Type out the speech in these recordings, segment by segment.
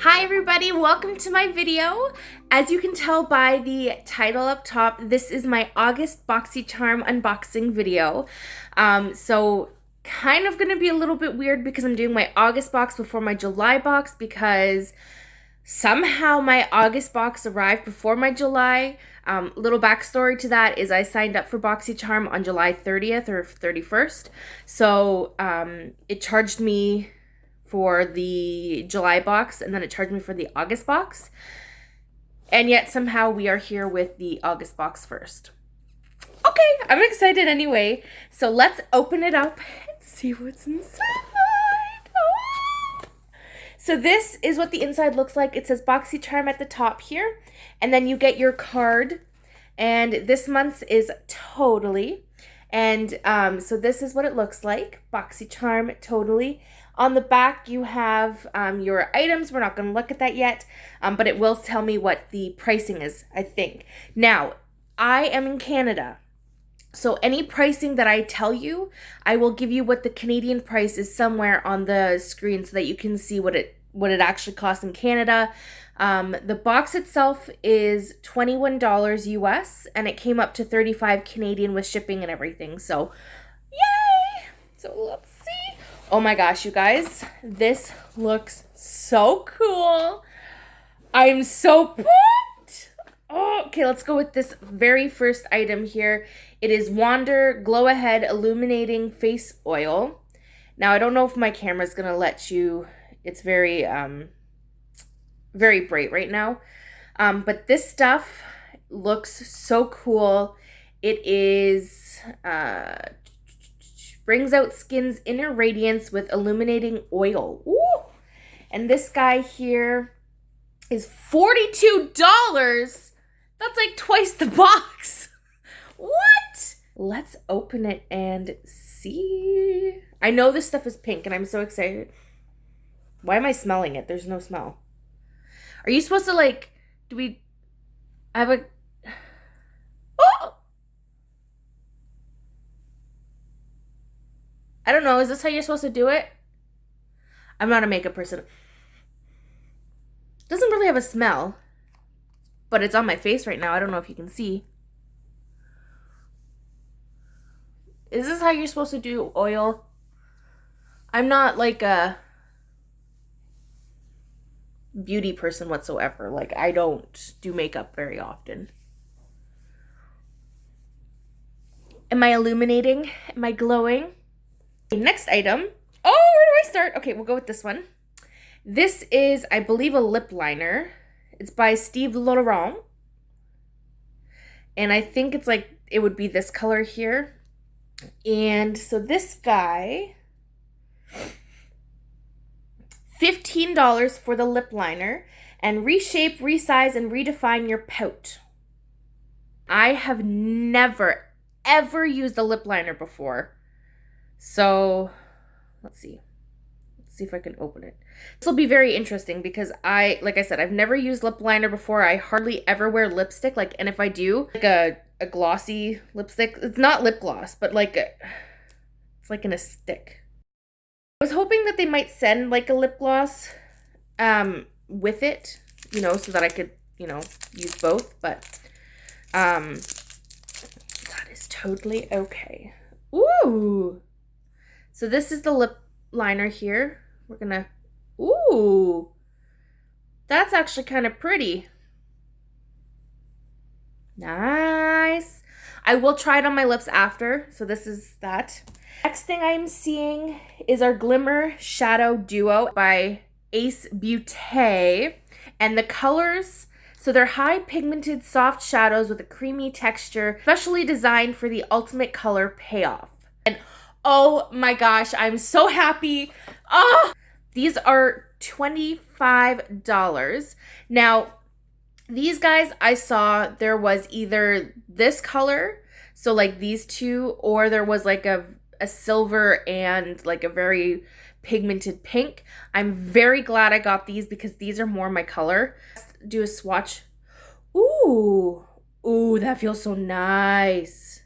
Hi everybody, welcome to my video. As you can tell by the title up top, this is my August BOXYCHARM unboxing video. So kind of going to be a little bit weird because I'm doing my August box before my July box because somehow my August box arrived before my July. Little backstory to that is I signed up for BOXYCHARM on July 30th or 31st. So it charged me for the July box, and then it charged me for the August box. And yet somehow we are here with the August box first. Okay, I'm excited anyway. So let's open it up and see what's inside. Oh. So this is what the inside looks like. It says BOXYCHARM at the top here, and then you get your card. And this month's is Totally. And so this is what it looks like. BOXYCHARM Totally. On the back, you have your items. We're not going to look at that yet, but it will tell me what the pricing is, I think. Now, I am in Canada, so any pricing that I tell you, I will give you what the Canadian price is somewhere on the screen so that you can see what it actually costs in Canada. The box itself is $21 US, and it came up to 35 Canadian with shipping and everything. So, yay! So let's see. Oh my gosh, you guys, this looks so cool. I'm so pumped. Oh, okay, let's go with this very first item here. It is Wander Glow Ahead Illuminating Face Oil. Now, I don't know if my camera's gonna let you. It's very, very bright right now. But this stuff looks so cool. It is, brings out skin's inner radiance with illuminating oil. Ooh. And this guy here is $42. That's like twice the box. What? Let's open it and see. I know this stuff is pink and I'm so excited. Why am I smelling it? There's no smell. Are you supposed to like, do we have a, oh! I don't know. Is this how you're supposed to do it? I'm not a makeup person. Doesn't really have a smell, but it's on my face right now. I don't know if you can see. Is this how you're supposed to do oil? I'm not like a beauty person whatsoever. Like, I don't do makeup very often. Am I illuminating? Am I glowing? Next item. Oh, where do I start? Okay, we'll go with this one. This is, I believe, a lip liner. It's by Steve Laurent. And I think it's like, it would be this color here. And so this guy, $15 for the lip liner. And reshape, resize, and redefine your pout. I have never, ever used a lip liner before. So, let's see. Let's see if I can open it. This will be very interesting because like I said, I've never used lip liner before. I hardly ever wear lipstick. Like, and if I do, like a glossy lipstick, it's not lip gloss, but like, it's like in a stick. I was hoping that they might send like a lip gloss with it, you know, so that I could, you know, use both, but that is totally okay. Ooh! So this is the lip liner here. We're gonna, ooh, that's actually kind of pretty. Nice. I will try it on my lips after. So this is that. Next thing I'm seeing is our Glimmer Shadow Duo by Ace Beauté. And the colors, so they're high pigmented soft shadows with a creamy texture, specially designed for the ultimate color payoff. And oh my gosh, I'm so happy. Oh, these are $25. Now, these guys I saw, there was either this color, so like these two, or there was like a silver and like a very pigmented pink. I'm very glad I got these because these are more my color. Let's do a swatch. Ooh, ooh, that feels so nice.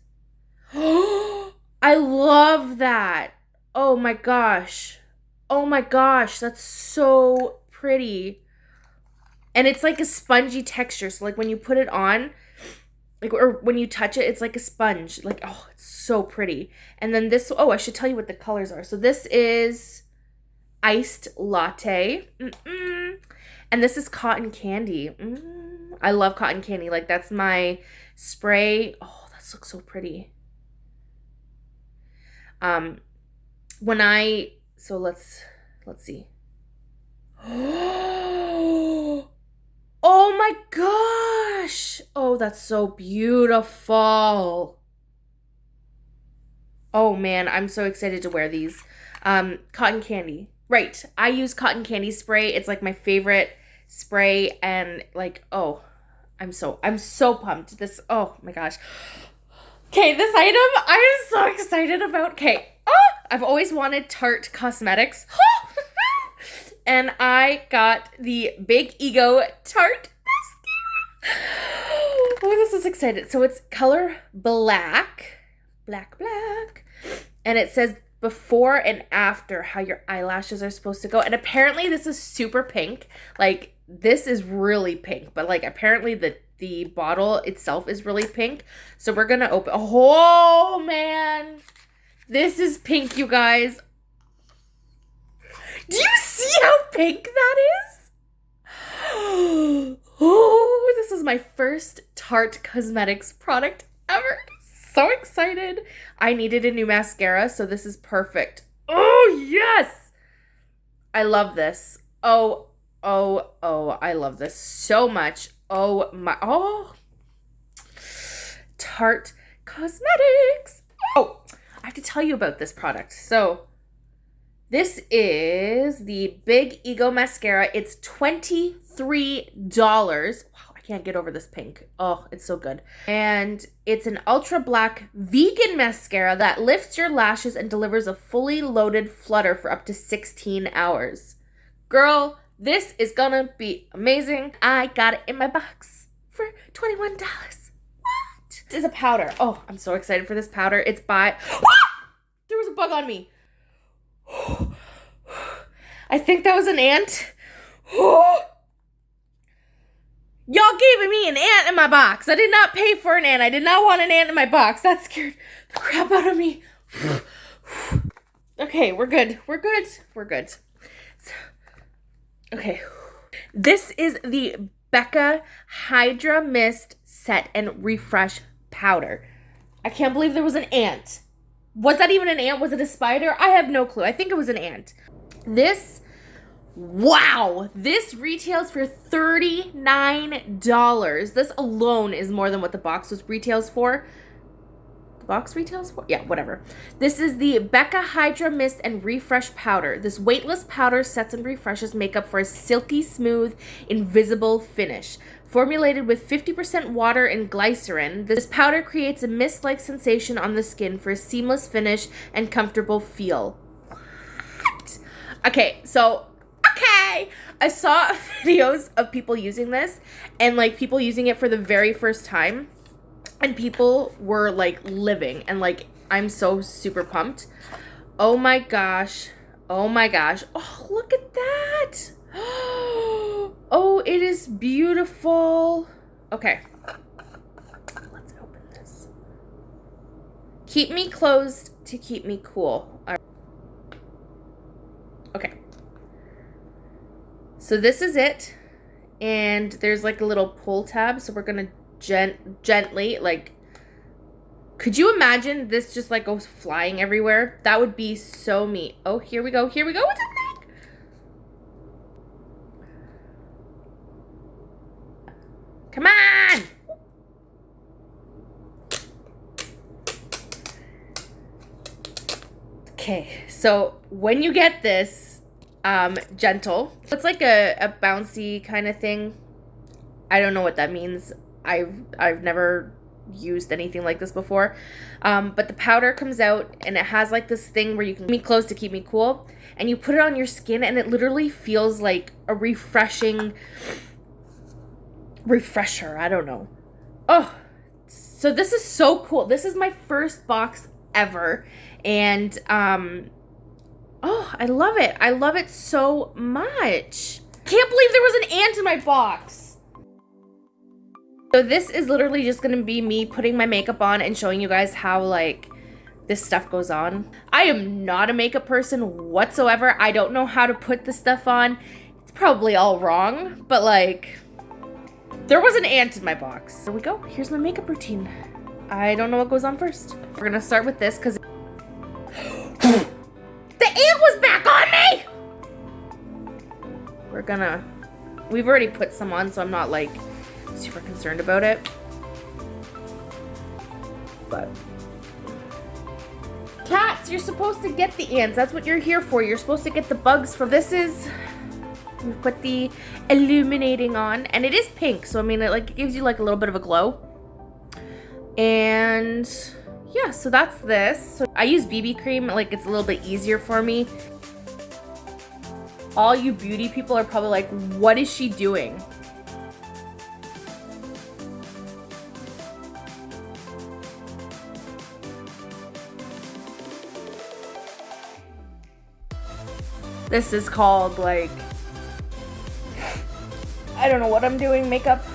I love that. Oh my gosh. Oh my gosh, that's so pretty. And it's like a spongy texture. So like when you put it on, like, or when you touch it, it's like a sponge. Like, oh, it's so pretty. And then this, oh, I should tell you what the colors are. So this is iced latte. And this is cotton candy. I love cotton candy. Like, that's my spray. Oh, that looks so pretty. So let's see. Oh my gosh. Oh, that's so beautiful. Oh man, I'm so excited to wear these. Cotton candy. Right. I use cotton candy spray. It's like my favorite spray, and like, oh, I'm so pumped. This, oh my gosh. Okay, this item I'm so excited about. Okay. I've always wanted Tarte Cosmetics. And I got the Big Ego Tarte mascara. Oh, this is excited. So it's color black. And it says before and after how your eyelashes are supposed to go. And apparently this is super pink. Like, this is really pink. But like, apparently the bottle itself is really pink. So we're going to open. Oh, man. This is pink, you guys. Do you see how pink that is? Oh, this is my first Tarte Cosmetics product ever. So excited. I needed a new mascara, so this is perfect. Oh, yes. I love this. Oh, I love this so much. Oh, my. Oh. Tarte Cosmetics. Oh, I have to tell you about this product. So this is the Big Ego Mascara. It's $23. Wow, I can't get over this pink. Oh, it's so good. And it's an ultra black vegan mascara that lifts your lashes and delivers a fully loaded flutter for up to 16 hours. Girl, this is gonna be amazing. I got it in my box for $21. What? This is a powder. Oh, I'm so excited for this powder. It's by... There was a bug on me. I think that was an ant. Y'all gave me an ant in my box. I did not pay for an ant. I did not want an ant in my box. That scared the crap out of me. Okay, we're good. Okay. This is the Becca Hydra Mist Set and Refresh Powder. I can't believe there was an ant. Was that even an ant? Was it a spider? I have no clue. I think it was an ant. This, wow, this retails for $39. This alone is more than what the box retails for. The box retails for? Yeah, whatever. This is the Becca Hydra Mist and Refresh Powder. This weightless powder sets and refreshes makeup for a silky smooth, invisible finish. Formulated with 50% water and glycerin, this powder creates a mist-like sensation on the skin for a seamless finish and comfortable feel. What? Okay, so, I saw videos of people using this, and like people using it for the very first time, and people were like living, and like, I'm so super pumped. Oh my gosh. Oh, look at that. Oh, it is beautiful. Okay. Let's open this. Keep me closed to keep me cool. All right. Okay. So this is it. And there's like a little pull tab. So we're going to gently, like, could you imagine this just like goes flying everywhere? That would be so neat. Oh, here we go. What's happening? Come on! Okay, so when you get this, gentle. It's like a bouncy kind of thing. I don't know what that means. I've never used anything like this before. But the powder comes out and it has like this thing where you can keep me close to keep me cool. And you put it on your skin and it literally feels like a refresher. I don't know. Oh, so this is so cool. This is my first box ever. And, oh, I love it. I love it so much. Can't believe there was an ant in my box. So this is literally just gonna be me putting my makeup on and showing you guys how like this stuff goes on. I am not a makeup person whatsoever. I don't know how to put this stuff on. It's probably all wrong, but like, there was an ant in my box. There we go. Here's my makeup routine. I don't know what goes on first. We're gonna start with this because the ant was back on me! We've already put some on, so I'm not like super concerned about it. But cats, you're supposed to get the ants. That's what you're here for. You're supposed to get the bugs from we've put the illuminating on, and it is pink, so I mean it gives you like a little bit of a glow. And yeah, so that's this. So I use BB cream, like it's a little bit easier for me. All you beauty people are probably like, what is she doing? This is called like, I don't know what I'm doing, makeup.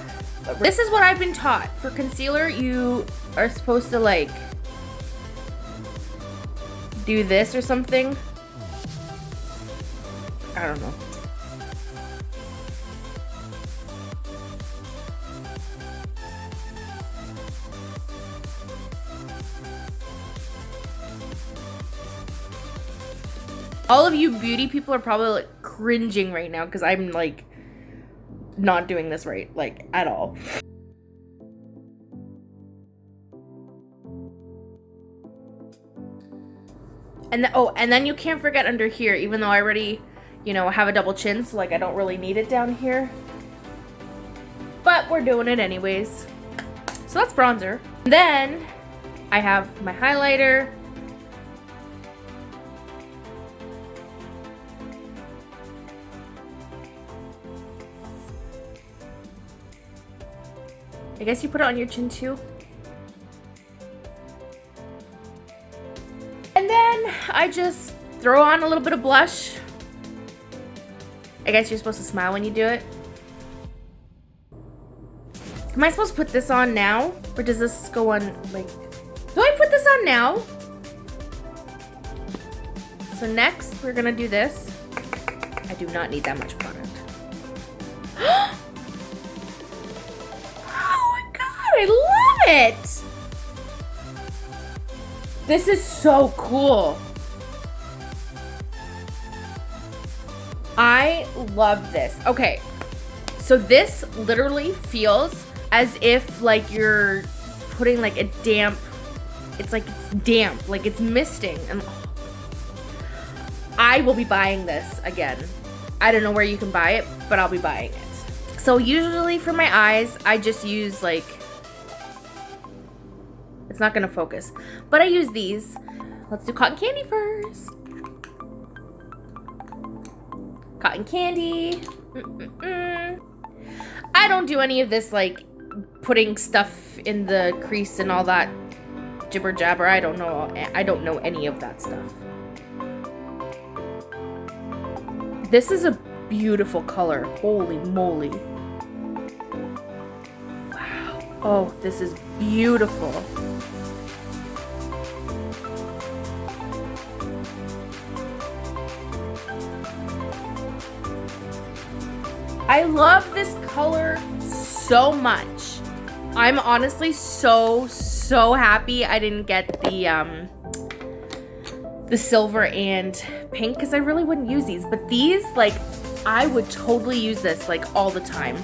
This is what I've been taught. For concealer, you are supposed to like do this or something. I don't know. All of you beauty people are probably like cringing right now because I'm like not doing this right, like at all. And then you can't forget under here, even though I already, you know, have a double chin, so like I don't really need it down here. But we're doing it anyways. So that's bronzer. And then I have my highlighter. I guess you put it on your chin too. And then I just throw on a little bit of blush. I guess you're supposed to smile when you do it. Am I supposed to put this on now? Or does this go on like... Do I put this on now? So next, we're gonna do this. I do not need that much product. I love it! This is so cool. I love this. Okay, so this literally feels as if like you're putting like a damp, it's like it's damp, like it's misting. And I will be buying this again. I don't know where you can buy it, but I'll be buying it. So usually for my eyes, I just use like, it's not gonna focus, but I use these. Let's do cotton candy first. Cotton candy. I don't do any of this like putting stuff in the crease and all that jibber jabber. I don't know any of that stuff. This is a beautiful color. Holy moly. Wow. Oh, this is beautiful. I love this color so much. I'm honestly so happy I didn't get the silver and pink because I really wouldn't use these. But these, like, I would totally use this like all the time.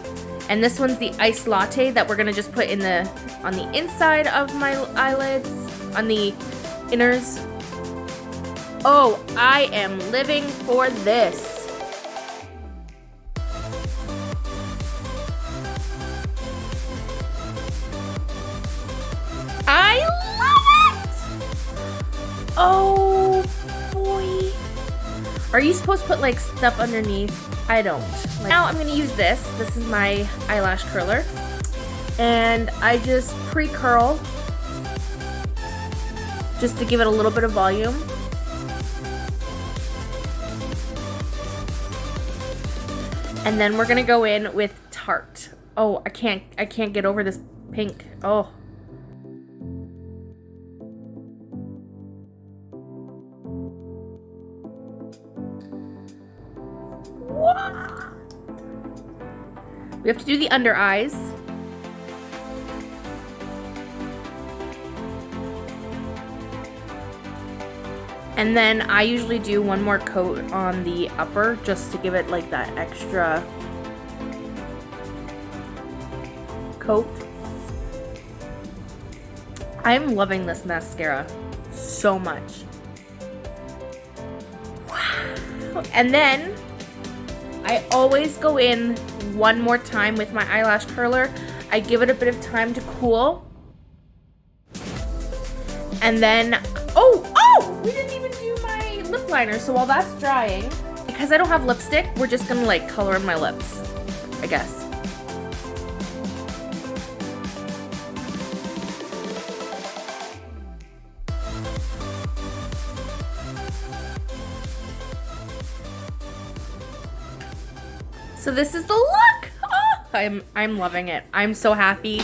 And this one's the iced latte that we're gonna just put in on the inside of my eyelids, on the inners. Oh, I am living for this. I love it! Oh boy. Are you supposed to put like stuff underneath? I don't. Like, now I'm gonna use this. This is my eyelash curler. And I just pre-curl just to give it a little bit of volume. And then we're gonna go in with Tarte. Oh, I can't get over this pink. Oh. What? We have to do the under eyes. And then I usually do one more coat on the upper just to give it like that extra coat. I'm loving this mascara so much. Wow. And then I always go in one more time with my eyelash curler. I give it a bit of time to cool. And then, oh, we didn't even do my lip liner. So while that's drying, because I don't have lipstick, we're just gonna like color in my lips, I guess. So this is the look. Oh, I'm loving it. I'm so happy.